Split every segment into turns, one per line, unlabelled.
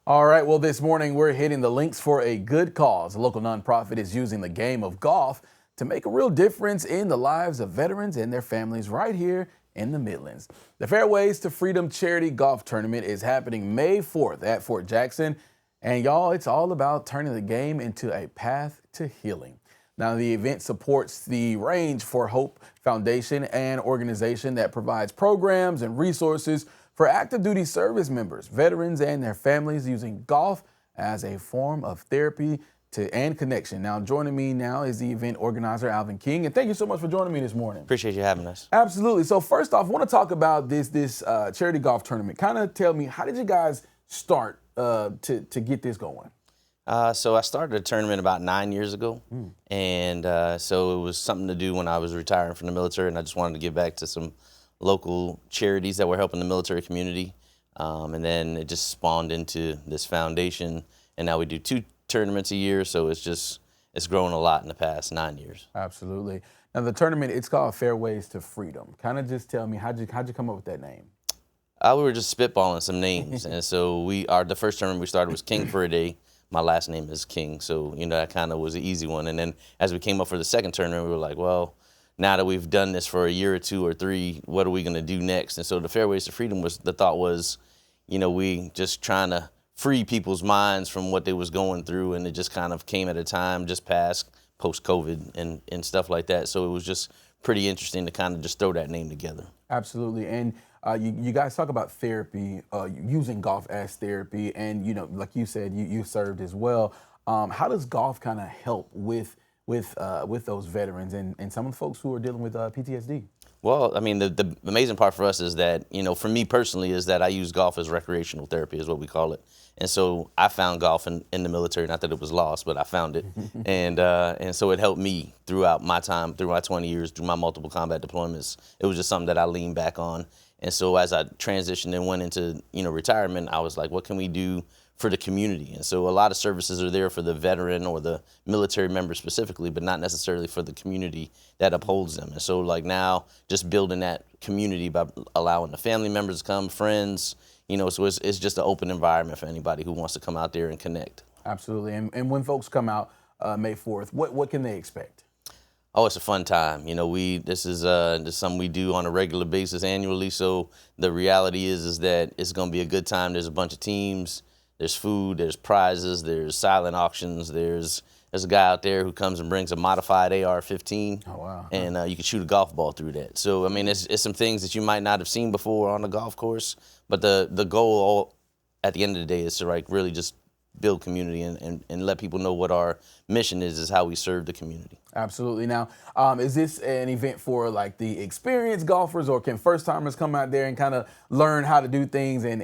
All right, well, this morning we're hitting the links for a good cause. A local nonprofit is using the game of golf to make a real difference in the lives of veterans and their families right here in the Midlands. The Fairways to Freedom Charity Golf Tournament is happening May 4th at Fort Jackson. And y'all, it's all about turning the game into a path to healing. Now, the event supports the Range for Hope Foundation, an organization that provides programs and resources for active duty service members, veterans, and their families, using golf as a form of therapy and connection. Now, joining me now is the event organizer, Alvin King, and thank you so much for joining me this morning.
Appreciate you having us.
Absolutely. So first off, I want to talk about this charity golf tournament. Kind of tell me, how did you guys start to get this going?
So I started a tournament about 9 years ago, and so it was something to do when I was retiring from the military, and I just wanted to give back to some local charities that were helping the military community, and then it just spawned into this foundation, and now we do 2 tournaments a year, so it's grown a lot in the past 9 years.
Absolutely. Now the tournament, it's called Fairways to Freedom. Kind of just tell me, how'd you come up with that name?
We were just spitballing some names, and so the first tournament we started was King for a Day. My last name is King, so that kind of was an easy one. And then as we came up for the second tournament, we were like, well, now that we've done this for a year or 2 or 3, what are we going to do next? And so the Fairways to Freedom was, we just trying to free people's minds from what they was going through, and it just kind of came at a time just past post-COVID and stuff like that. So it was just pretty interesting to kind of just throw that name together.
Absolutely. And you guys talk about therapy, using golf as therapy, and like you said, you served as well. How does golf kind of help with those veterans and some of the folks who are dealing with PTSD?
Well, I mean, the amazing part for us is that, for me personally, is that I use golf as recreational therapy, is what we call it. And so I found golf in the military, not that it was lost, but I found it. And so it helped me throughout my time, through my 20 years, through my multiple combat deployments. It was just something that I leaned back on. And so as I transitioned and went into, retirement, I was like, what can we do for the community? And so a lot of services are there for the veteran or the military member specifically, but not necessarily for the community that upholds them. And so now just building that community by allowing the family members to come, friends, so it's just an open environment for anybody who wants to come out there and connect.
Absolutely. And when folks come out May 4th, what can they expect?
Oh, it's a fun time. This is something we do on a regular basis annually. So the reality is that it's going to be a good time. There's a bunch of teams. There's food, there's prizes, there's silent auctions, there's a guy out there who comes and brings a modified AR-15.
Oh, wow.
And you can shoot a golf ball through that. So, I mean, it's some things that you might not have seen before on the golf course, but the goal at the end of the day is to really just build community and let people know what our mission is how we serve the community.
Absolutely. Now, is this an event for like the experienced golfers, or can first timers come out there and kind of learn how to do things and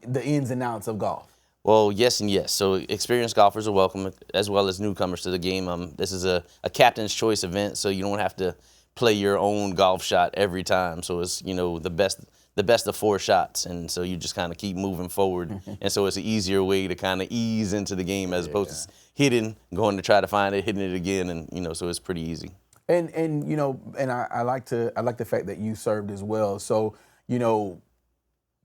the ins and outs of golf?
Well, yes and yes. So experienced golfers are welcome, as well as newcomers to the game. This is a captain's choice event, so you don't have to play your own golf shot every time. So it's the best of 4 shots, and so you just kind of keep moving forward. And so it's an easier way to kind of ease into the game as opposed to hitting, going to try to find it, hitting it again, and so it's pretty easy.
And I like the fact that you served as well. So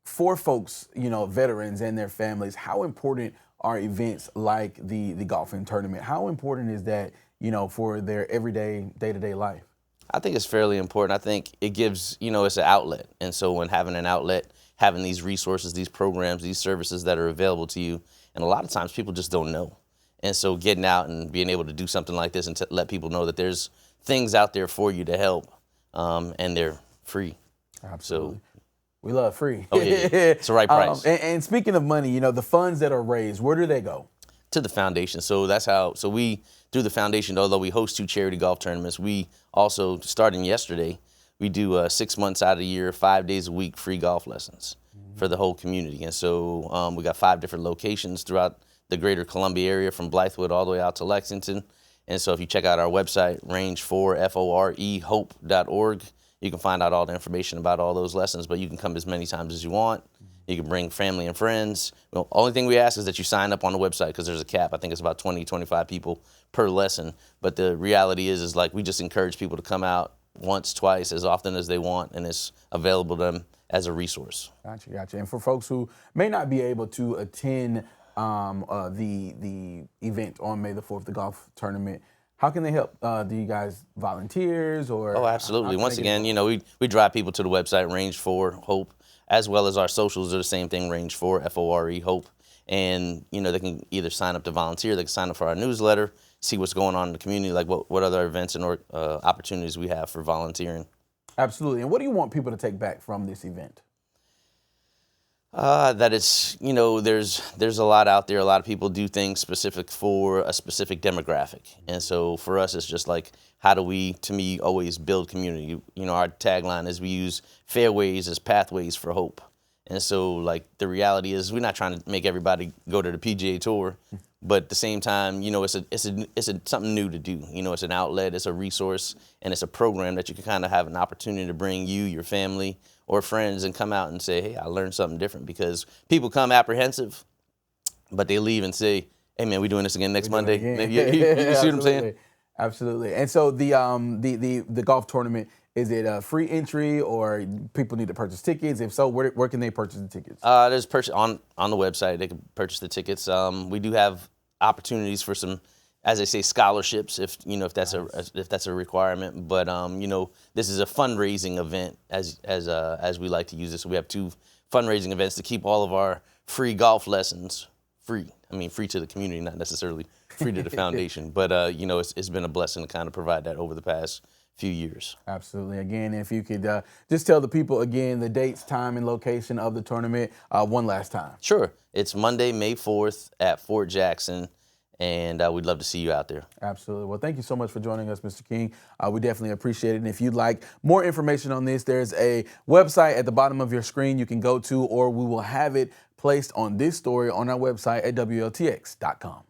for folks, veterans and their families, how important are events like the golfing tournament? How important is that, for their everyday, day-to-day life?
I think it's fairly important. I think it gives, it's an outlet. And so when having an outlet, having these resources, these programs, these services that are available to you, and a lot of times people just don't know. And so getting out and being able to do something like this and to let people know that there's things out there for you to help, and they're free.
Absolutely.
So,
we love free.
Oh, yeah. It's the right price.
And speaking of money, the funds that are raised, where do they go?
To the foundation. So we, through the foundation, although we host 2 charity golf tournaments, we also, starting yesterday, we do 6 months out of the year, 5 days a week, free golf lessons for the whole community. And so we got 5 different locations throughout the greater Columbia area, from Blythewood all the way out to Lexington. And so if you check out our website, Fore, hope.org, you can find out all the information about all those lessons, but you can come as many times as you want. You can bring family and friends. The only thing we ask is that you sign up on the website, because there's a cap. I think it's about 20, 25 people per lesson. But the reality is we just encourage people to come out once, twice, as often as they want, and it's available to them as a resource.
Gotcha. And for folks who may not be able to attend the event on May the 4th, the golf tournament, how can they help? Do you guys volunteers or?
Oh, absolutely. Once again, we drive people to the website, Range for Hope, as well as our socials are the same thing, Range for, Fore, Hope. And, they can either sign up to volunteer, they can sign up for our newsletter, see what's going on in the community, like what other events and opportunities we have for volunteering.
Absolutely. And what do you want people to take back from this event?
That it's, there's a lot out there. A lot of people do things specific for a specific demographic. And so for us, it's just like, how do we, to me, always build community? Our tagline is we use fairways as pathways for hope. And so, like, the reality is we're not trying to make everybody go to the PGA Tour, but at the same time, it's something new to do. It's an outlet, it's a resource, and it's a program that you can kind of have an opportunity to bring you, your family, or friends and come out and say, hey, I learned something different. Because people come apprehensive, but they leave and say, hey, man, we're doing this again next Monday. You see what I'm saying?
Absolutely. And so the golf tournament, is it a free entry or people need to purchase tickets? If so, where can they purchase the tickets?
There's purchase on the website. They can purchase the tickets. We do have opportunities for some, as I say, scholarships if that's a requirement. But this is a fundraising event as we like to use this. So we have 2 fundraising events to keep all of our free golf lessons free. I mean, free to the community, not necessarily free to the foundation. But it's been a blessing to kind of provide that over the past few years.
Absolutely. Again, if you could just tell the people again the dates, time, and location of the tournament one last time.
Sure. It's Monday, May 4th at Fort Jackson, and we'd love to see you out there.
Absolutely. Well, thank you so much for joining us, Mr. King. We definitely appreciate it. And if you'd like more information on this, there's a website at the bottom of your screen you can go to, or we will have it placed on this story on our website at WLTX.com.